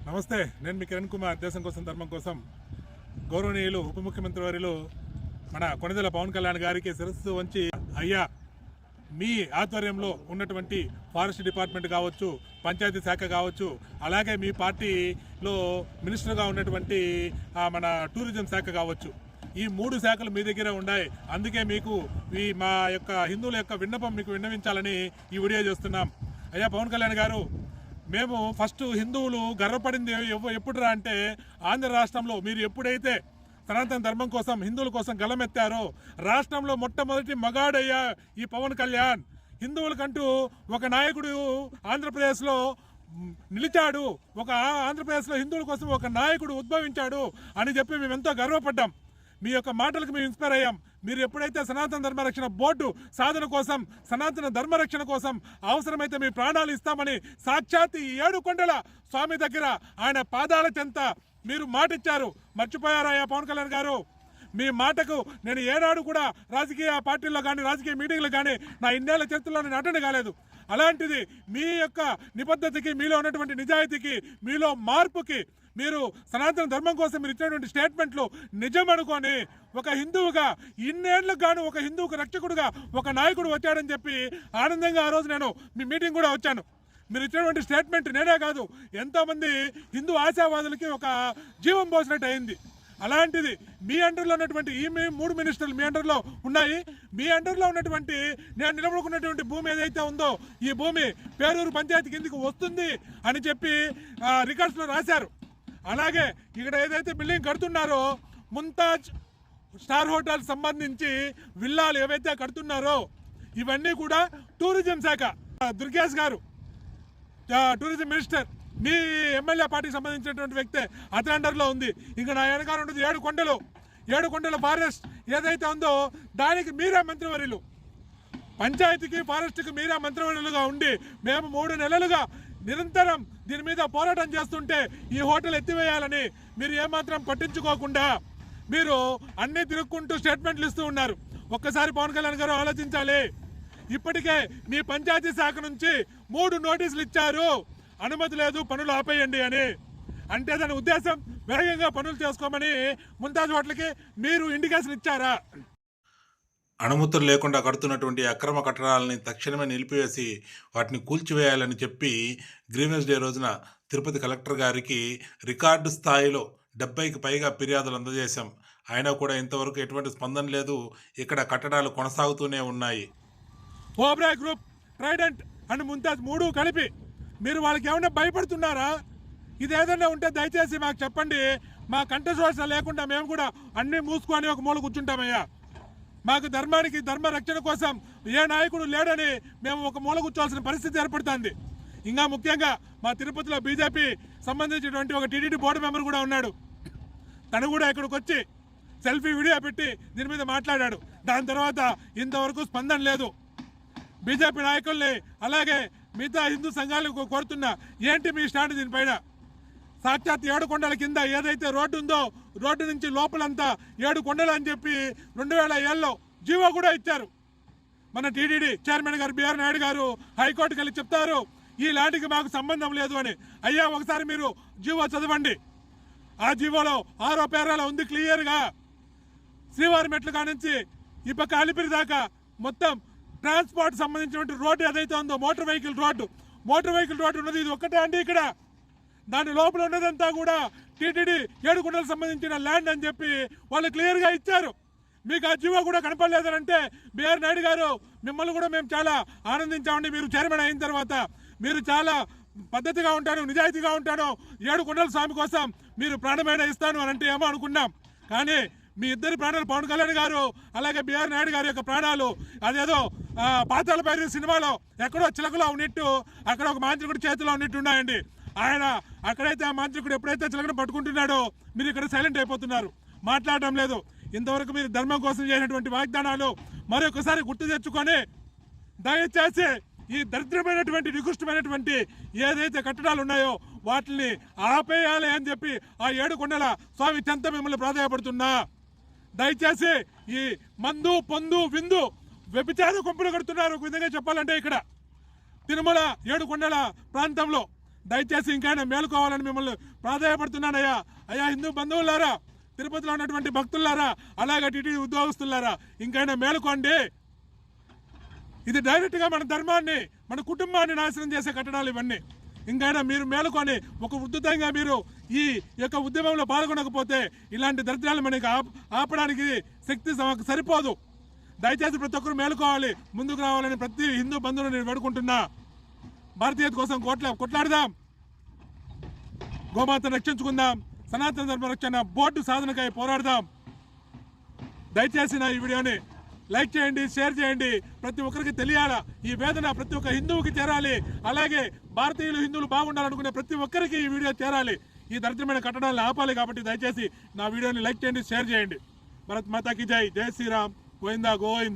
నమస్తే, నేను మీ కిరణ్ కుమార్. దేశం కోసం ధర్మం కోసం గౌరవనీయులు ఉప ముఖ్యమంత్రి వారిలో మన కొణిదెల పవన్ కళ్యాణ్ గారికి శిరస్సు వంచి, అయ్యా మీ ఆధ్వర్యంలో ఉన్నటువంటి ఫారెస్ట్ డిపార్ట్మెంట్ కావచ్చు, పంచాయతీ శాఖ కావచ్చు, అలాగే మీ పార్టీలో మినిస్టర్గా ఉన్నటువంటి మన టూరిజం శాఖ కావచ్చు, ఈ 3 శాఖలు మీ దగ్గర ఉన్నాయి. అందుకే మీకు మా యొక్క హిందువుల యొక్క విన్నపం మీకు విన్నవించాలని ఈ వీడియో చేస్తున్నాం. అయ్యా పవన్ కళ్యాణ్ గారు, మేము ఫస్ట్ హిందువులు గర్వపడింది ఎప్పుడురా అంటే, ఆంధ్ర రాష్ట్రంలో మీరు ఎప్పుడైతే సనాతన ధర్మం కోసం హిందువుల కోసం గలమెత్తారో, రాష్ట్రంలో మొట్టమొదటి మగాడయ్యా ఈ పవన్ కళ్యాణ్. హిందువులకంటూ ఒక నాయకుడు ఆంధ్రప్రదేశ్లో నిలిచాడు, ఆంధ్రప్రదేశ్లో హిందువుల కోసం ఒక నాయకుడు ఉద్భవించాడు అని చెప్పి మేము ఎంతో గర్వపడ్డాం. మీ యొక్క మాటలకు మేము ఇన్స్పైర్ అయ్యాం. మీరు ఎప్పుడైతే సనాతన ధర్మరక్షణ బోర్డు సాధన కోసం, సనాతన ధర్మరక్షణ కోసం అవసరమైతే మీ ప్రాణాలు ఇస్తామని సాక్షాత్ 7 కొండల స్వామి దగ్గర ఆయన పాదాల చెంత మీరు మాటిచ్చారు. మర్చిపోయారా పవన్ కళ్యాణ్ గారు? మీ మాటకు నేను ఏనాడు కూడా రాజకీయ పార్టీల్లో కానీ, రాజకీయ మీటింగ్లో కానీ నా ఇన్నేళ్ల చరిత్రలో నేను అటెండ్ కాలేదు. అలాంటిది మీ యొక్క నిబద్ధతకి, మీలో ఉన్నటువంటి నిజాయితీకి, మీలో మార్పుకి, మీరు సనాతన ధర్మం కోసం మీరు ఇచ్చినటువంటి స్టేట్మెంట్లు నిజం అనుకొని, ఒక హిందువుగా ఇన్నేళ్లకు గాను ఒక హిందువుకు రక్షకుడుగా ఒక నాయకుడు వచ్చాడని చెప్పి ఆనందంగా ఆ రోజు నేను మీ మీటింగ్ కూడా వచ్చాను. మీరు ఇచ్చినటువంటి స్టేట్మెంట్ నేనే కాదు, ఎంతోమంది హిందూ ఆశావాదులకి ఒక జీవం పోసినట్టు అయింది. అలాంటిది మీ అండర్లో ఉన్నటువంటి ఈ 3 మినిస్టర్లు మీ అండర్లో ఉన్నాయి. మీ అండర్లో ఉన్నటువంటి నేను నిలబడుకున్నటువంటి భూమి ఏదైతే ఉందో, ఈ భూమి పేరూరు పంచాయతీ కిందికి వస్తుంది అని చెప్పి రికార్డ్స్లో రాశారు. అలాగే ఇక్కడ ఏదైతే బిల్డింగ్ కడుతున్నారో, ముంతాజ్ స్టార్ హోటల్ సంబంధించి విల్లాలు ఏవైతే కడుతున్నారో, ఇవన్నీ కూడా టూరిజం శాఖ దుర్గేష్ గారు, టూరిజం మినిస్టర్, మీ ఎమ్మెల్యే పార్టీకి సంబంధించినటువంటి వ్యక్తే అతని అండర్లో ఉంది. ఇంకా నా వెనకాల ఉంటుంది 7 కొండల ఫారెస్ట్ ఏదైతే ఉందో, దానికి మీరే మంత్రివర్యులు. పంచాయతీకి ఫారెస్ట్కి మీరే మంత్రివర్యులుగా ఉండి, మేము 3 నెలలుగా నిరంతరం దీని మీద పోరాటం చేస్తుంటే ఈ హోటల్ ఎత్తివేయాలని మీరు ఏమాత్రం పట్టించుకోకుండా మీరు అన్ని తిరుక్కుంటూ స్టేట్మెంట్లు ఇస్తూ ఉన్నారు. ఒక్కసారి పవన్ కళ్యాణ్ గారు ఆలోచించాలి. ఇప్పటికే మీ పంచాయతీ శాఖ నుంచి 3 నోటీసులు ఇచ్చారు, అనుమతి లేదు, పనులు ఆపేయండి అని. అంటే దాని ఉద్దేశం వేగంగా పనులు చేసుకోమని ముంతాజ్ హోటల్కి మీరు ఇండికేషన్ ఇచ్చారా? అనుమతులు లేకుండా కడుతున్నటువంటి అక్రమ కట్టడాలని తక్షణమే నిలిపివేసి వాటిని కూల్చివేయాలని చెప్పి గ్రీవెన్స్ డే రోజున తిరుపతి కలెక్టర్ గారికి రికార్డు స్థాయిలో 70కి పైగా ఫిర్యాదులు అందజేశాం. అయినా కూడా ఇంతవరకు ఎటువంటి స్పందన లేదు. ఇక్కడ కట్టడాలు కొనసాగుతూనే ఉన్నాయి. Oberoi group, Trident and Mumtaz 3 కలిపి మీరు వాళ్ళకి ఏమన్నా భయపడుతున్నారా? ఇది ఏదన్నా ఉంటే దయచేసి మాకు చెప్పండి. మా కంఠశ్వాస లేకుండా మేము కూడా అన్నీ మూసుకొని ఒక మూల కూర్చుంటామయ్యా. మాకు ధర్మానికి, ధర్మ రక్షణ కోసం ఏ నాయకుడు లేడని మేము ఒక మూల కూర్చోవాల్సిన పరిస్థితి ఏర్పడుతుంది. ఇంకా ముఖ్యంగా మా తిరుపతిలో బీజేపీ సంబంధించినటువంటి ఒక టీడీడీ బోర్డు మెంబర్ కూడా ఉన్నాడు. తను కూడా ఇక్కడికి వచ్చి సెల్ఫీ వీడియో పెట్టి దీని మీద మాట్లాడాడు. దాని తర్వాత ఇంతవరకు స్పందన లేదు. బీజేపీ నాయకుల్ని అలాగే మిగతా హిందూ సంఘాలకు కోరుతున్నా, ఏంటి మీ స్టాండ్ దీనిపైన? సాక్షాత్ 7 కొండల కింద ఏదైతే రోడ్డు ఉందో, రోడ్డు నుంచి లోపలంతా 7 కొండలు అని చెప్పి 2007లో జీవో కూడా ఇచ్చారు. మన టీటీడీ చైర్మన్ గారు బిఆర్ నాయుడు గారు హైకోర్టుకి వెళ్ళి చెప్తారు, ఈ ల్యాండ్కి మాకు సంబంధం లేదు అని. అయ్యా ఒకసారి మీరు జీవో చదవండి. ఆ జీవోలో 6వ పేరాలో ఉంది క్లియర్గా, శ్రీవారి మెట్ల కానించి ఈ పక్క అలిపిరి దాకా మొత్తం ట్రాన్స్పోర్ట్ సంబంధించినటువంటి రోడ్డు ఏదైతే ఉందో, మోటార్ వెహికల్ రోడ్డు ఉన్నది ఇది ఒక్కటే అండి. ఇక్కడ దాని లోపల ఉన్నదంతా కూడా టీటీడీ 7 కొండలకు సంబంధించిన ల్యాండ్ అని చెప్పి వాళ్ళు క్లియర్గా ఇచ్చారు. మీకు ఆ జీవో కూడా కనపడలేదనంటే బిఆర్ నాయుడు గారు, మిమ్మల్ని కూడా మేము చాలా ఆనందించామండి. మీరు చైర్మన్ అయిన తర్వాత మీరు చాలా పద్ధతిగా ఉంటాను, నిజాయితీగా ఉంటాను, 7 కొండల స్వామి కోసం మీరు ప్రాణమైన ఇస్తాను అని అంటే ఏమో అనుకున్నాం. కానీ మీ ఇద్దరి ప్రాణాలు, పవన్ కళ్యాణ్ గారు అలాగే బిఆర్ నాయుడు గారి యొక్క ప్రాణాలు అదేదో పాతాళ భైరవి సినిమాలో ఎక్కడో చిలకలో ఉన్నట్టు, అక్కడ ఒక మాంత్రికుడి చేతిలో ఉన్నట్టు ఉన్నాయండి. ఆయన అక్కడైతే ఆ మాంత్రికుడు ఎప్పుడైతే చిలకను పట్టుకుంటున్నాడో మీరు ఇక్కడ సైలెంట్ అయిపోతున్నారు, మాట్లాడటం లేదు. ఇంతవరకు మీరు ధర్మం కోసం చేసినటువంటి వాగ్దానాలు మరొకసారి గుర్తు తెచ్చుకొని దయచేసి ఈ దరిద్రమైనటువంటి, నికృష్టమైనటువంటి ఏదైతే కట్టడాలు ఉన్నాయో వాటిని ఆపేయాలి అని చెప్పి ఆ 7 కొండల స్వామి చెంత మిమ్మల్ని ప్రాధాయపడుతున్నా. దయచేసి ఈ మందు, పొందు, విందు, వ్యభిచార గుంపులు కడుతున్నారు. ఒక విధంగా చెప్పాలంటే ఇక్కడ తిరుమల 7 కొండల ప్రాంతంలో దయచేసి ఇంకైనా మేలుకోవాలని మిమ్మల్ని ప్రాధాయపడుతున్నానయ్యా. అయ్యా హిందూ బంధువులారా, తిరుపతిలో ఉన్నటువంటి భక్తులారా, అలాగే టీటీడీ ఉద్యోగస్తులారా, ఇంకైనా మేలుకోండి. ఇది డైరెక్ట్గా మన ధర్మాన్ని, మన కుటుంబాన్ని నాశనం చేసే కట్టడాలు ఇవన్నీ. ఇంకైనా మీరు మేలుకొని ఒక ఉద్ధృతంగా మీరు ఈ యొక్క ఉద్యమంలో పాల్గొనకపోతే ఇలాంటి దరిద్రాలు మనకి ఆపడానికి శక్తి సరిపోదు. దయచేసి ప్రతి ఒక్కరు మేలుకోవాలి, ముందుకు రావాలని ప్రతి హిందూ బంధువులు నేను వేడుకుంటున్నా. భారతీయత కోసం కొట్లాడదాం, గోమాతను రక్షించుకుందాం, సనాతన ధర్మ రక్షణ బోర్డు సాధనకై పోరాడదాం. దయచేసి నా ఈ వీడియోని లైక్ చేయండి, షేర్ చేయండి, ప్రతి ఒక్కరికి తెలియాలా ఈ వేదన, ప్రతి ఒక్క హిందువుకి చేరాలి. అలాగే భారతీయులు హిందువులు బాగుండాలనుకునే ప్రతి ఒక్కరికి ఈ వీడియో చేరాలి. ఈ దరిద్రమైన కట్టడాలను ఆపాలి. కాబట్టి దయచేసి నా వీడియోని లైక్ చేయండి, షేర్ చేయండి. భారత్ మాతాకి జై, జై శ్రీరామ్, గోవిందా గోవిందా.